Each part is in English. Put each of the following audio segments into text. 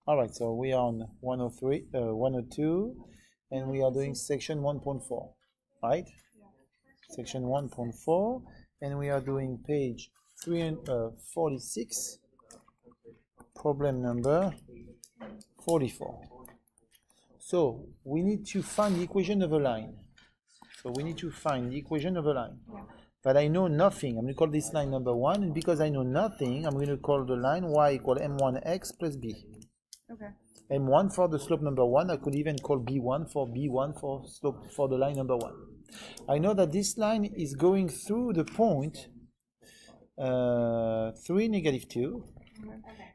All right, so we are on 102, and we are doing section 1.4, right? Section 1.4, and we are doing page 346, problem number 44. So we need to find the equation of a line. So we need to find the equation of a line. But I know nothing. I'm going to call this line number 1, and because I know nothing, I'm going to call the line y equal m1x plus b. Okay. M1 for the slope number 1. I could even call B1 for slope for the line number 1. I know that this line is going through the point 3, negative 2,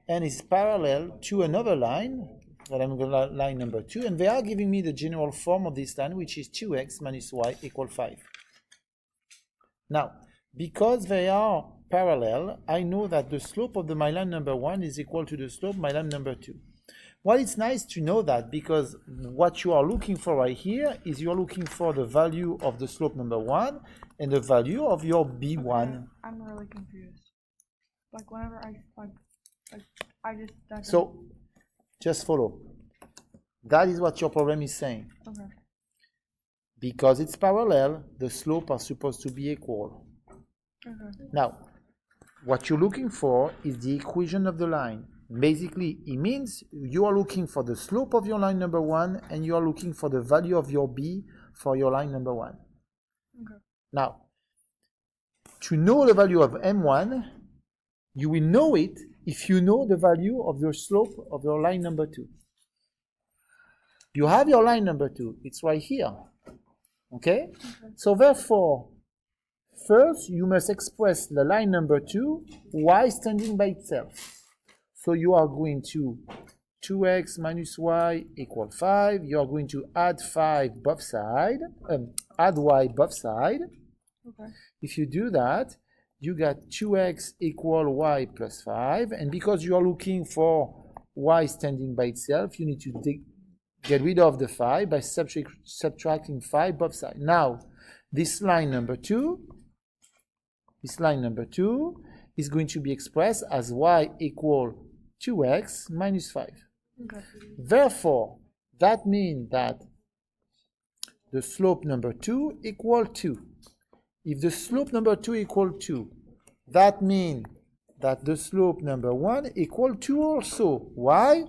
and is parallel to another line, that I'm going to line number 2, and they are giving me the general form of this line, which is 2x minus y equal 5. Now, because they are parallel, I know that the slope of my line number 1 is equal to the slope of my line number 2. Well, it's nice to know that, because what you are looking for right here is you're looking for the value of the slope number 1 and the value of your B1. Okay, I'm really confused. Like whenever I just... So, just follow. That is what your problem is saying. Okay. Because it's parallel, the slopes are supposed to be equal. Okay. Now, what you're looking for is the equation of the line. Basically, it means you are looking for the slope of your line number 1 and you are looking for the value of your b for your line number 1. Okay. Now, to know the value of m1, you will know it if you know the value of your slope of your line number 2. You have your line number 2. It's right here. Okay? So therefore, first you must express the line number 2 y standing by itself. So you are going to 2x minus y equal 5. You are going to add 5 both sides, add y both sides. Okay. If you do that, you got 2x equal y plus 5. And because you are looking for y standing by itself, you need to get rid of the 5 by subtracting 5 both sides. Now, this line number 2 is going to be expressed as y equal 2x minus 5. Okay. Therefore, that means that the slope number 2 equal 2. If the slope number 2 equal 2, that means that the slope number 1 equal 2 also. Why?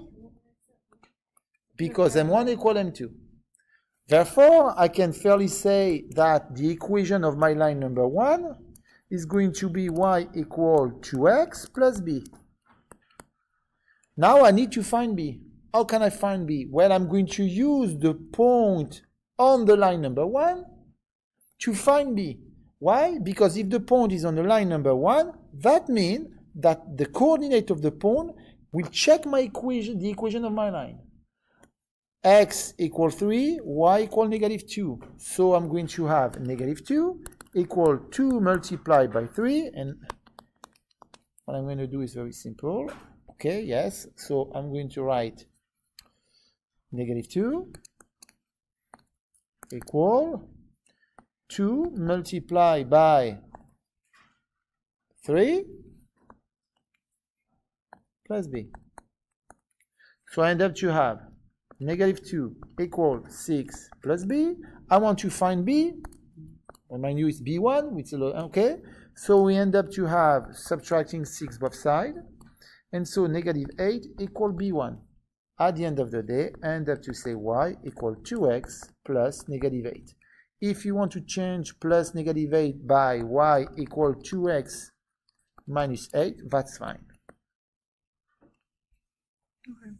Because m1 equal m2. Therefore, I can fairly say that the equation of my line number 1 is going to be y equal 2x plus b. Now I need to find b. How can I find b? Well, I'm going to use the point on the line number 1 to find b. Why? Because if the point is on the line number 1, that means that the coordinate of the point will check my equation, the equation of my line. X equal 3, y equal negative 2. So I'm going to have negative 2 equal 2 multiplied by 3. And what I'm going to do is very simple. Okay, yes. So I'm going to write negative 2 equal 2 multiplied by 3 plus b. So I end up to have negative 2 equal 6 plus b. I want to find b. Remind you, it's b1, which is okay. So we end up to have subtracting 6 both sides. And so negative 8 equal b1. At the end of the day, I end up to say y equal 2x plus negative 8. If you want to change plus negative 8 by y equal 2x minus 8, that's fine. Okay.